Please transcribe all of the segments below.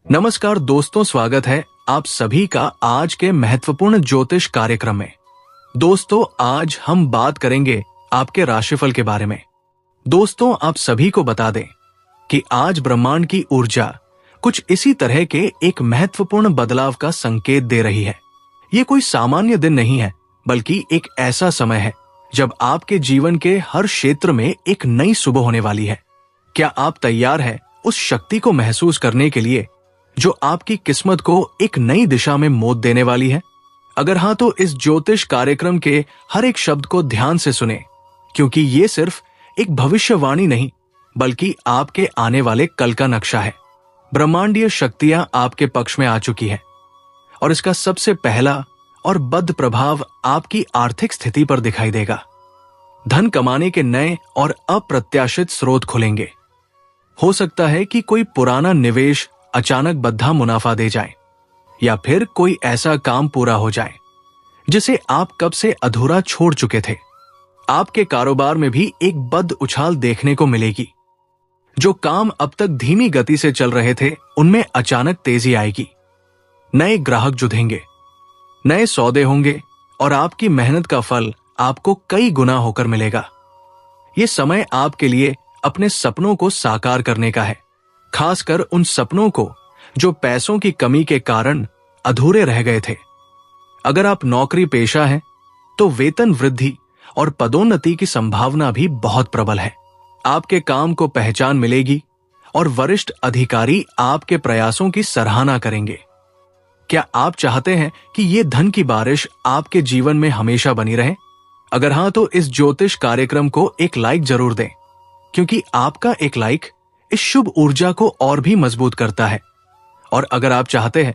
नमस्कार दोस्तों, स्वागत है आप सभी का आज के महत्वपूर्ण ज्योतिष कार्यक्रम में। दोस्तों, आज हम बात करेंगे आपके राशिफल के बारे में। दोस्तों, आप सभी को बता दें कि आज ब्रह्मांड की ऊर्जा कुछ इसी तरह के एक महत्वपूर्ण बदलाव का संकेत दे रही है। ये कोई सामान्य दिन नहीं है, बल्कि एक ऐसा समय है जब आपके जीवन के हर क्षेत्र में एक नई सुबह होने वाली है। क्या आप तैयार हैं उस शक्ति को महसूस करने के लिए जो आपकी किस्मत को एक नई दिशा में मोड़ देने वाली है? अगर हाँ, तो इस ज्योतिष कार्यक्रम के हर एक शब्द को ध्यान से सुने, क्योंकि ये सिर्फ एक भविष्यवाणी नहीं, बल्कि आपके आने वाले कल का नक्शा है। ब्रह्मांडीय शक्तियां आपके पक्ष में आ चुकी हैं और इसका सबसे पहला और बद्ध प्रभाव आपकी आर्थिक स्थिति पर दिखाई देगा। धन कमाने के नए और अप्रत्याशित स्रोत खुलेंगे। हो सकता है कि कोई पुराना निवेश अचानक बद्धा मुनाफा दे जाए, या फिर कोई ऐसा काम पूरा हो जाए जिसे आप कब से अधूरा छोड़ चुके थे। आपके कारोबार में भी एक बद्ध उछाल देखने को मिलेगी। जो काम अब तक धीमी गति से चल रहे थे, उनमें अचानक तेजी आएगी। नए ग्राहक जुड़ेंगे, नए सौदे होंगे और आपकी मेहनत का फल आपको कई गुना होकर मिलेगा। यह समय आपके लिए अपने सपनों को साकार करने का है, खासकर उन सपनों को जो पैसों की कमी के कारण अधूरे रह गए थे। अगर आप नौकरी पेशा हैं, तो वेतन वृद्धि और पदोन्नति की संभावना भी बहुत प्रबल है। आपके काम को पहचान मिलेगी और वरिष्ठ अधिकारी आपके प्रयासों की सराहना करेंगे। क्या आप चाहते हैं कि ये धन की बारिश आपके जीवन में हमेशा बनी रहे? अगर हाँ, तो इस ज्योतिष कार्यक्रम को एक लाइक जरूर दें, क्योंकि आपका एक लाइक इस शुभ ऊर्जा को और भी मजबूत करता है। और अगर आप चाहते हैं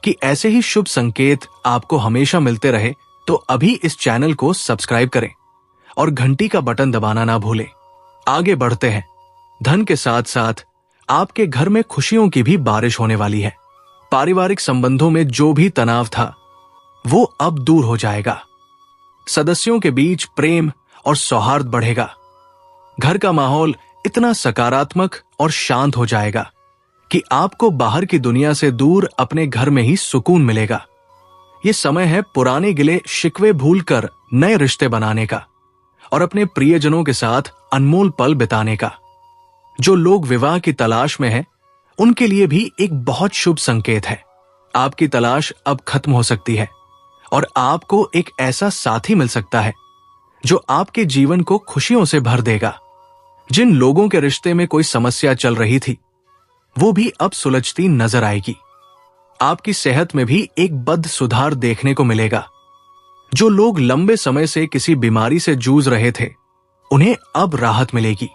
कि ऐसे ही शुभ संकेत आपको हमेशा मिलते रहे, तो अभी इस चैनल को सब्सक्राइब करें और घंटी का बटन दबाना ना भूलें। आगे बढ़ते हैं। धन के साथ साथ आपके घर में खुशियों की भी बारिश होने वाली है। पारिवारिक संबंधों में जो भी तनाव था, वो अब दूर हो जाएगा। सदस्यों के बीच प्रेम और सौहार्द बढ़ेगा। घर का माहौल इतना सकारात्मक और शांत हो जाएगा कि आपको बाहर की दुनिया से दूर अपने घर में ही सुकून मिलेगा। ये समय है पुराने गिले शिकवे भूलकर नए रिश्ते बनाने का और अपने प्रियजनों के साथ अनमोल पल बिताने का। जो लोग विवाह की तलाश में हैं, उनके लिए भी एक बहुत शुभ संकेत है। आपकी तलाश अब खत्म हो सकती है और आपको एक ऐसा साथी मिल सकता है जो आपके जीवन को खुशियों से भर देगा। जिन लोगों के रिश्ते में कोई समस्या चल रही थी, वो भी अब सुलझती नजर आएगी। आपकी सेहत में भी एक बद्ध सुधार देखने को मिलेगा। जो लोग लंबे समय से किसी बीमारी से जूझ रहे थे, उन्हें अब राहत मिलेगी।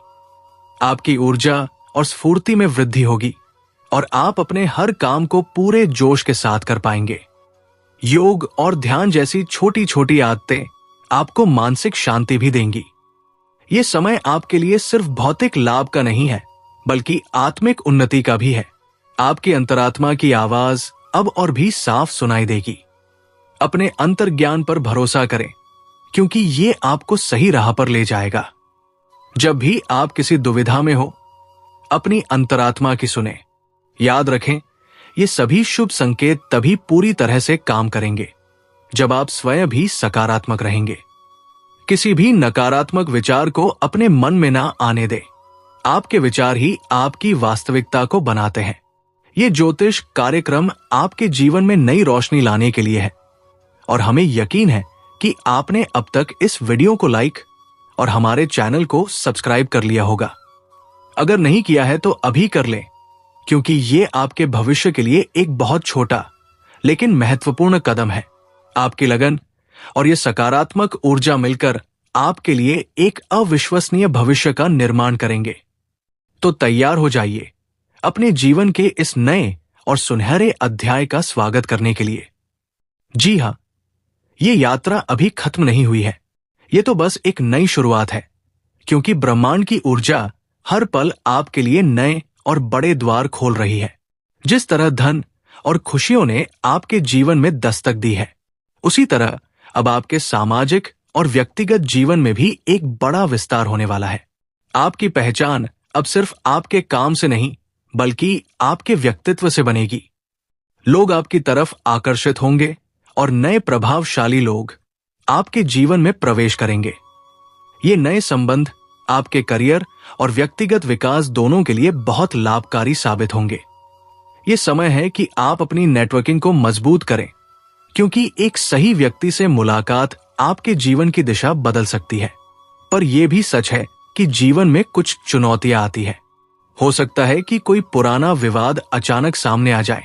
आपकी ऊर्जा और स्फूर्ति में वृद्धि होगी और आप अपने हर काम को पूरे जोश के साथ कर पाएंगे। योग और ध्यान जैसी छोटी छोटी आदतें आपको मानसिक शांति भी देंगी। ये समय आपके लिए सिर्फ भौतिक लाभ का नहीं है, बल्कि आत्मिक उन्नति का भी है। आपकी अंतरात्मा की आवाज अब और भी साफ सुनाई देगी। अपने अंतर्ज्ञान पर भरोसा करें, क्योंकि ये आपको सही राह पर ले जाएगा। जब भी आप किसी दुविधा में हो, अपनी अंतरात्मा की सुने। याद रखें, ये सभी शुभ संकेत तभी पूरी तरह से काम करेंगे जब आप स्वयं भी सकारात्मक रहेंगे। किसी भी नकारात्मक विचार को अपने मन में ना आने दें। आपके विचार ही आपकी वास्तविकता को बनाते हैं। ये ज्योतिष कार्यक्रम आपके जीवन में नई रोशनी लाने के लिए है और हमें यकीन है कि आपने अब तक इस वीडियो को लाइक और हमारे चैनल को सब्सक्राइब कर लिया होगा। अगर नहीं किया है तो अभी कर लें, क्योंकि ये आपके भविष्य के लिए एक बहुत छोटा लेकिन महत्वपूर्ण कदम है। आपकी लगन और ये सकारात्मक ऊर्जा मिलकर आपके लिए एक अविश्वसनीय भविष्य का निर्माण करेंगे। तो तैयार हो जाइए अपने जीवन के इस नए और सुनहरे अध्याय का स्वागत करने के लिए। जी हाँ, ये यात्रा अभी खत्म नहीं हुई है। ये तो बस एक नई शुरुआत है, क्योंकि ब्रह्मांड की ऊर्जा हर पल आपके लिए नए और बड़े द्वार खोल रही है। जिस तरह धन और खुशियों ने आपके जीवन में दस्तक दी है, उसी तरह अब आपके सामाजिक और व्यक्तिगत जीवन में भी एक बड़ा विस्तार होने वाला है। आपकी पहचान अब सिर्फ आपके काम से नहीं, बल्कि आपके व्यक्तित्व से बनेगी। लोग आपकी तरफ आकर्षित होंगे और नए प्रभावशाली लोग आपके जीवन में प्रवेश करेंगे। ये नए संबंध आपके करियर और व्यक्तिगत विकास दोनों के लिए बहुत लाभकारी साबित होंगे। ये समय है कि आप अपनी नेटवर्किंग को मजबूत करें, क्योंकि एक सही व्यक्ति से मुलाकात आपके जीवन की दिशा बदल सकती है। पर यह भी सच है कि जीवन में कुछ चुनौतियां आती है। हो सकता है कि कोई पुराना विवाद अचानक सामने आ जाए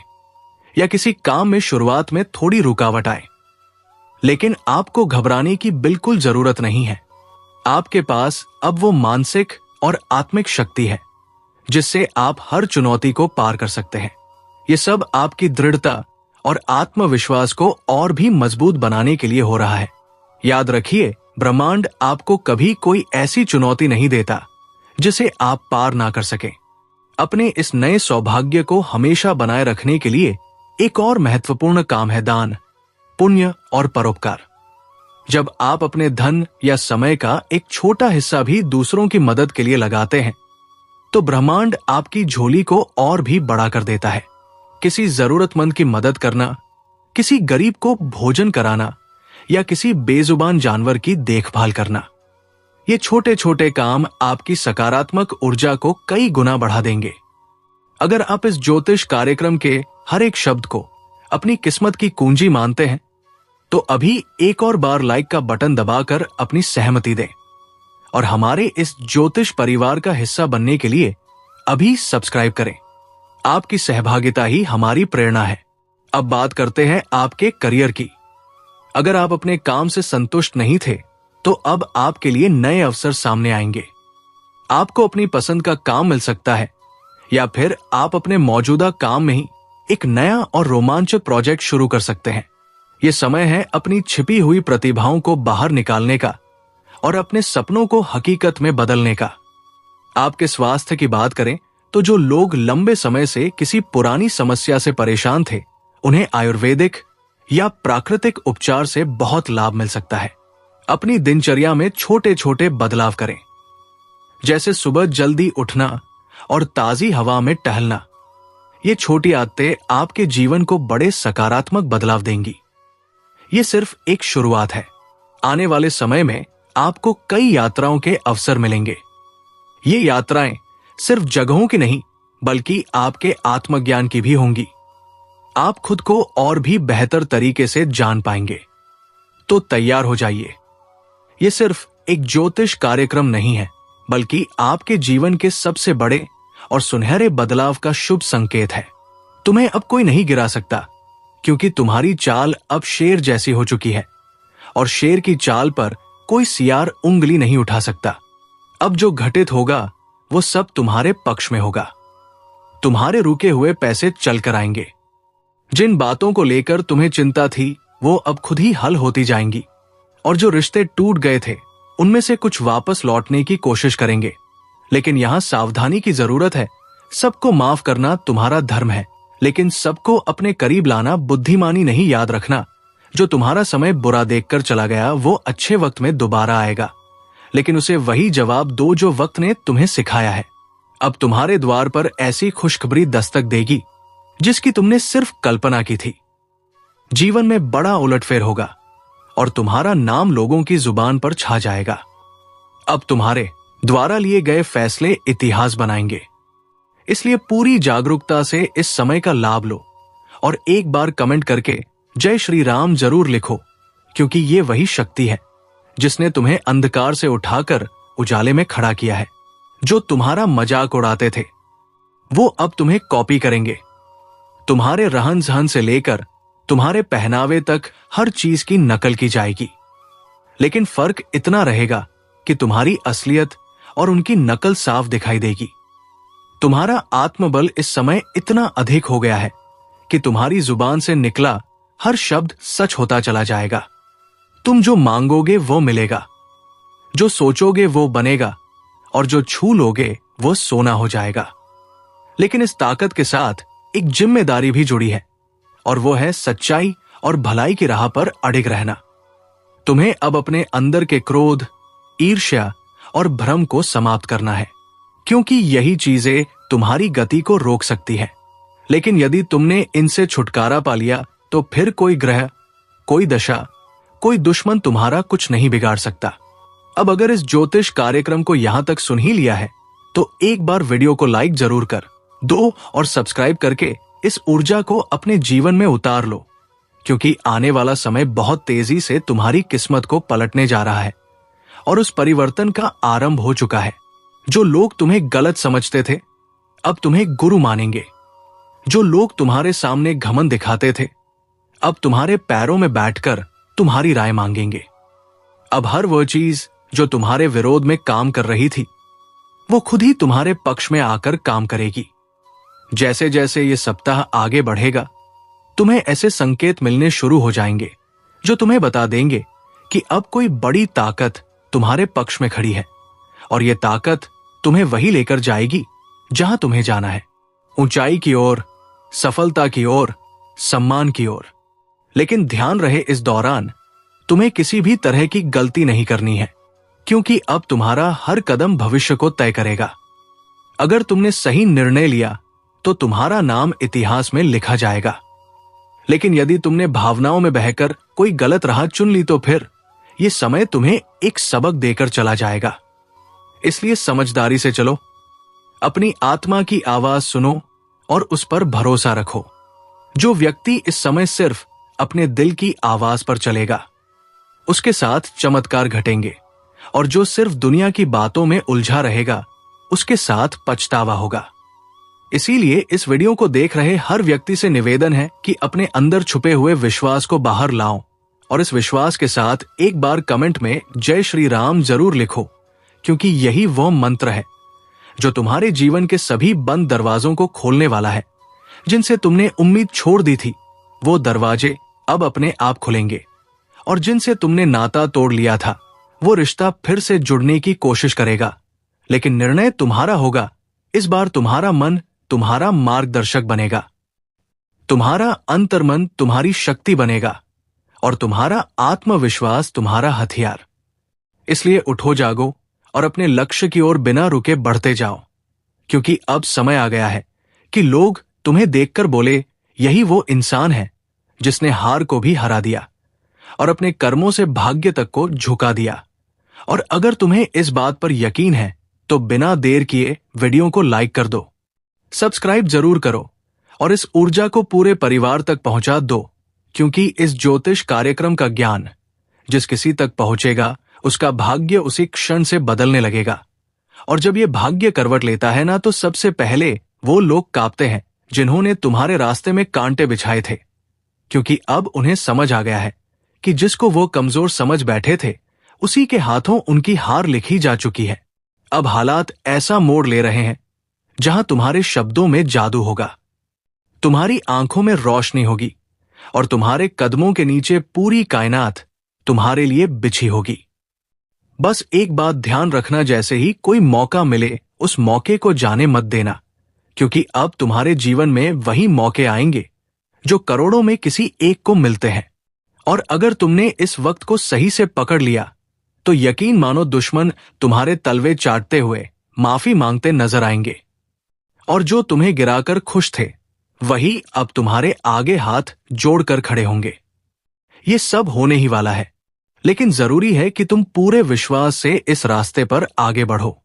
या किसी काम में शुरुआत में थोड़ी रुकावट आए। लेकिन आपको घबराने की बिल्कुल जरूरत नहीं है। आपके पास अब वो मानसिक और आत्मिक शक्ति है जिससे आप हर चुनौती को पार कर सकते हैं। ये सब आपकी दृढ़ता और आत्मविश्वास को और भी मजबूत बनाने के लिए हो रहा है। याद रखिए, ब्रह्मांड आपको कभी कोई ऐसी चुनौती नहीं देता जिसे आप पार ना कर सकें। अपने इस नए सौभाग्य को हमेशा बनाए रखने के लिए एक और महत्वपूर्ण काम है दान, पुण्य और परोपकार। जब आप अपने धन या समय का एक छोटा हिस्सा भी दूसरों की मदद के लिए लगाते हैं, तो ब्रह्मांड आपकी झोली को और भी बड़ा कर देता है। किसी जरूरतमंद की मदद करना, किसी गरीब को भोजन कराना या किसी बेजुबान जानवर की देखभाल करना, ये छोटे छोटे काम आपकी सकारात्मक ऊर्जा को कई गुना बढ़ा देंगे। अगर आप इस ज्योतिष कार्यक्रम के हर एक शब्द को अपनी किस्मत की कुंजी मानते हैं, तो अभी एक और बार लाइक का बटन दबाकर अपनी सहमति दें और हमारे इस ज्योतिष परिवार का हिस्सा बनने के लिए अभी सब्सक्राइब करें। आपकी सहभागिता ही हमारी प्रेरणा है। अब बात करते हैं आपके करियर की। अगर आप अपने काम से संतुष्ट नहीं थे, तो अब आपके लिए नए अवसर सामने आएंगे। आपको अपनी पसंद का काम मिल सकता है या फिर आप अपने मौजूदा काम में ही एक नया और रोमांचक प्रोजेक्ट शुरू कर सकते हैं। यह समय है अपनी छिपी हुई प्रतिभाओं को बाहर निकालने का और अपने सपनों को हकीकत में बदलने का। आपके स्वास्थ्य की बात करें तो जो लोग लंबे समय से किसी पुरानी समस्या से परेशान थे, उन्हें आयुर्वेदिक या प्राकृतिक उपचार से बहुत लाभ मिल सकता है। अपनी दिनचर्या में छोटे छोटे बदलाव करें, जैसे सुबह जल्दी उठना और ताजी हवा में टहलना। ये छोटी आदतें आपके जीवन को बड़े सकारात्मक बदलाव देंगी। ये सिर्फ एक शुरुआत है। आने वाले समय में आपको कई यात्राओं के अवसर मिलेंगे। ये यात्राएं सिर्फ जगहों की नहीं, बल्कि आपके आत्मज्ञान की भी होंगी। आप खुद को और भी बेहतर तरीके से जान पाएंगे। तो तैयार हो जाइए। ये सिर्फ एक ज्योतिष कार्यक्रम नहीं है, बल्कि आपके जीवन के सबसे बड़े और सुनहरे बदलाव का शुभ संकेत है। तुम्हें अब कोई नहीं गिरा सकता, क्योंकि तुम्हारी चाल अब शेर जैसी हो चुकी है और शेर की चाल पर कोई सियार उंगली नहीं उठा सकता। अब जो घटित होगा वो सब तुम्हारे पक्ष में होगा। तुम्हारे रुके हुए पैसे चल कर आएंगे। जिन बातों को लेकर तुम्हें चिंता थी, वो अब खुद ही हल होती जाएंगी और जो रिश्ते टूट गए थे, उनमें से कुछ वापस लौटने की कोशिश करेंगे। लेकिन यहां सावधानी की जरूरत है। सबको माफ करना तुम्हारा धर्म है, लेकिन सबको अपने करीब लाना बुद्धिमानी नहीं। याद रखना, जो तुम्हारा समय बुरा देखकर चला गया, वो अच्छे वक्त में दोबारा आएगा, लेकिन उसे वही जवाब दो जो वक्त ने तुम्हें सिखाया है। अब तुम्हारे द्वार पर ऐसी खुशखबरी दस्तक देगी जिसकी तुमने सिर्फ कल्पना की थी। जीवन में बड़ा उलटफेर होगा और तुम्हारा नाम लोगों की जुबान पर छा जाएगा। अब तुम्हारे द्वारा लिए गए फैसले इतिहास बनाएंगे। इसलिए पूरी जागरूकता से इस समय का लाभ लो और एक बार कमेंट करके जय श्री राम जरूर लिखो, क्योंकि ये वही शक्ति है जिसने तुम्हें अंधकार से उठाकर उजाले में खड़ा किया है। जो तुम्हारा मजाक उड़ाते थे, वो अब तुम्हें कॉपी करेंगे। तुम्हारे रहन सहन से लेकर तुम्हारे पहनावे तक हर चीज की नकल की जाएगी, लेकिन फर्क इतना रहेगा कि तुम्हारी असलियत और उनकी नकल साफ दिखाई देगी। तुम्हारा आत्मबल इस समय इतना अधिक हो गया है कि तुम्हारी जुबान से निकला हर शब्द सच होता चला जाएगा। तुम जो मांगोगे वो मिलेगा, जो सोचोगे वो बनेगा और जो छू लोगे वो सोना हो जाएगा। लेकिन इस ताकत के साथ एक जिम्मेदारी भी जुड़ी है, और वो है सच्चाई और भलाई की राह पर अडिग रहना। तुम्हें अब अपने अंदर के क्रोध, ईर्ष्या और भ्रम को समाप्त करना है, क्योंकि यही चीजें तुम्हारी गति को रोक सकती है, लेकिन यदि तुमने इनसे छुटकारा पा लिया तो फिर कोई ग्रह, कोई दशा, कोई दुश्मन तुम्हारा कुछ नहीं बिगाड़ सकता। अब अगर इस ज्योतिष कार्यक्रम को यहां तक सुन ही लिया है तो एक बार वीडियो को लाइक जरूर कर दो और सब्सक्राइब करके इस ऊर्जा को अपने जीवन में उतार लो, क्योंकि आने वाला समय बहुत तेजी से तुम्हारी किस्मत को पलटने जा रहा है और उस परिवर्तन का आरंभ हो चुका है। जो लोग तुम्हें गलत समझते थे अब तुम्हें गुरु मानेंगे। जो लोग तुम्हारे सामने घमंड दिखाते थे अब तुम्हारे पैरों में बैठकर तुम्हारी राय मांगेंगे। अब हर वह चीज जो तुम्हारे विरोध में काम कर रही थी वो खुद ही तुम्हारे पक्ष में आकर काम करेगी। जैसे जैसे ये सप्ताह आगे बढ़ेगा तुम्हें ऐसे संकेत मिलने शुरू हो जाएंगे जो तुम्हें बता देंगे कि अब कोई बड़ी ताकत तुम्हारे पक्ष में खड़ी है और यह ताकत तुम्हें वही लेकर जाएगी जहां तुम्हें जाना है, ऊंचाई की ओर, सफलता की ओर, सम्मान की ओर। लेकिन ध्यान रहे इस दौरान तुम्हें किसी भी तरह की गलती नहीं करनी है, क्योंकि अब तुम्हारा हर कदम भविष्य को तय करेगा। अगर तुमने सही निर्णय लिया तो तुम्हारा नाम इतिहास में लिखा जाएगा, लेकिन यदि तुमने भावनाओं में बहकर कोई गलत राह चुन ली तो फिर यह समय तुम्हें एक सबक देकर चला जाएगा। इसलिए समझदारी से चलो, अपनी आत्मा की आवाज सुनो और उस पर भरोसा रखो। जो व्यक्ति इस समय सिर्फ अपने दिल की आवाज पर चलेगा उसके साथ चमत्कार घटेंगे, और जो सिर्फ दुनिया की बातों में उलझा रहेगा उसके साथ पछतावा होगा। इसीलिए इस वीडियो को देख रहे हर व्यक्ति से निवेदन है कि अपने अंदर छुपे हुए विश्वास को बाहर लाओ और इस विश्वास के साथ एक बार कमेंट में जय श्री राम जरूर लिखो, क्योंकि यही वो मंत्र है जो तुम्हारे जीवन के सभी बंद दरवाजों को खोलने वाला है। जिनसे तुमने उम्मीद छोड़ दी थी वो दरवाजे अब अपने आप खुलेंगे, और जिनसे तुमने नाता तोड़ लिया था वो रिश्ता फिर से जुड़ने की कोशिश करेगा। लेकिन निर्णय तुम्हारा होगा। इस बार तुम्हारा मन तुम्हारा मार्गदर्शक बनेगा, तुम्हारा अंतर्मन तुम्हारी शक्ति बनेगा और तुम्हारा आत्मविश्वास तुम्हारा हथियार। इसलिए उठो, जागो और अपने लक्ष्य की ओर बिना रुके बढ़ते जाओ, क्योंकि अब समय आ गया है कि लोग तुम्हें देखकर बोले यही वो इंसान है जिसने हार को भी हरा दिया और अपने कर्मों से भाग्य तक को झुका दिया। और अगर तुम्हें इस बात पर यकीन है तो बिना देर किए वीडियो को लाइक कर दो, सब्सक्राइब जरूर करो और इस ऊर्जा को पूरे परिवार तक पहुंचा दो, क्योंकि इस ज्योतिष कार्यक्रम का ज्ञान जिस किसी तक पहुंचेगा उसका भाग्य उसी क्षण से बदलने लगेगा। और जब ये भाग्य करवट लेता है ना तो सबसे पहले वो लोग कांपते हैं जिन्होंने तुम्हारे रास्ते में कांटे बिछाए थे, क्योंकि अब उन्हें समझ आ गया है कि जिसको वो कमजोर समझ बैठे थे उसी के हाथों उनकी हार लिखी जा चुकी है। अब हालात ऐसा मोड़ ले रहे हैं जहां तुम्हारे शब्दों में जादू होगा, तुम्हारी आंखों में रोशनी होगी और तुम्हारे कदमों के नीचे पूरी कायनात तुम्हारे लिए बिछी होगी। बस एक बात ध्यान रखना, जैसे ही कोई मौका मिले उस मौके को जाने मत देना, क्योंकि अब तुम्हारे जीवन में वही मौके आएंगे जो करोड़ों में किसी एक को मिलते हैं। और अगर तुमने इस वक्त को सही से पकड़ लिया तो यकीन मानो दुश्मन तुम्हारे तलवे चाटते हुए माफी मांगते नजर आएंगे, और जो तुम्हें गिराकर खुश थे वही अब तुम्हारे आगे हाथ जोड़कर खड़े होंगे। ये सब होने ही वाला है, लेकिन जरूरी है कि तुम पूरे विश्वास से इस रास्ते पर आगे बढ़ो।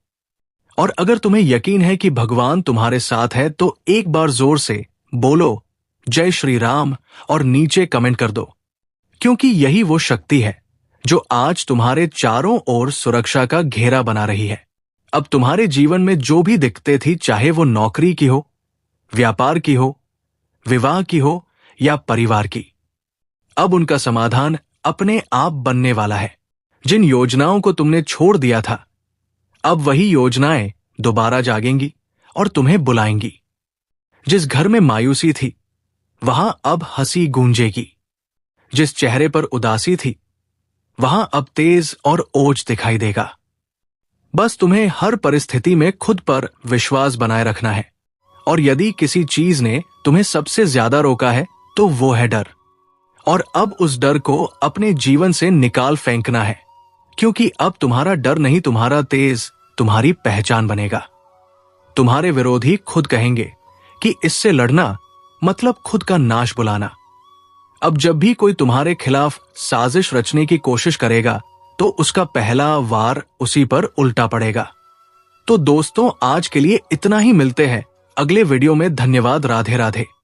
और अगर तुम्हें यकीन है कि भगवान तुम्हारे साथ है तो एक बार जोर से बोलो जय श्री राम और नीचे कमेंट कर दो, क्योंकि यही वो शक्ति है जो आज तुम्हारे चारों ओर सुरक्षा का घेरा बना रही है। अब तुम्हारे जीवन में जो भी दिक्कतें थी, चाहे वो नौकरी की हो, व्यापार की हो, विवाह की हो या परिवार की, अब उनका समाधान अपने आप बनने वाला है। जिन योजनाओं को तुमने छोड़ दिया था अब वही योजनाएं दोबारा जागेंगी और तुम्हें बुलाएंगी। जिस घर में मायूसी थी वहां अब हंसी गूंजेगी, जिस चेहरे पर उदासी थी वहां अब तेज और ओज दिखाई देगा। बस तुम्हें हर परिस्थिति में खुद पर विश्वास बनाए रखना है, और यदि किसी चीज ने तुम्हें सबसे ज्यादा रोका है तो वो है डर। और अब उस डर को अपने जीवन से निकाल फेंकना है, क्योंकि अब तुम्हारा डर नहीं, तुम्हारा तेज तुम्हारी पहचान बनेगा। तुम्हारे विरोधी खुद कहेंगे कि इससे लड़ना मतलब खुद का नाश बुलाना। अब जब भी कोई तुम्हारे खिलाफ साजिश रचने की कोशिश करेगा तो उसका पहला वार उसी पर उल्टा पड़ेगा। तो दोस्तों, आज के लिए इतना ही। मिलते हैं अगले वीडियो में। धन्यवाद। राधे राधे।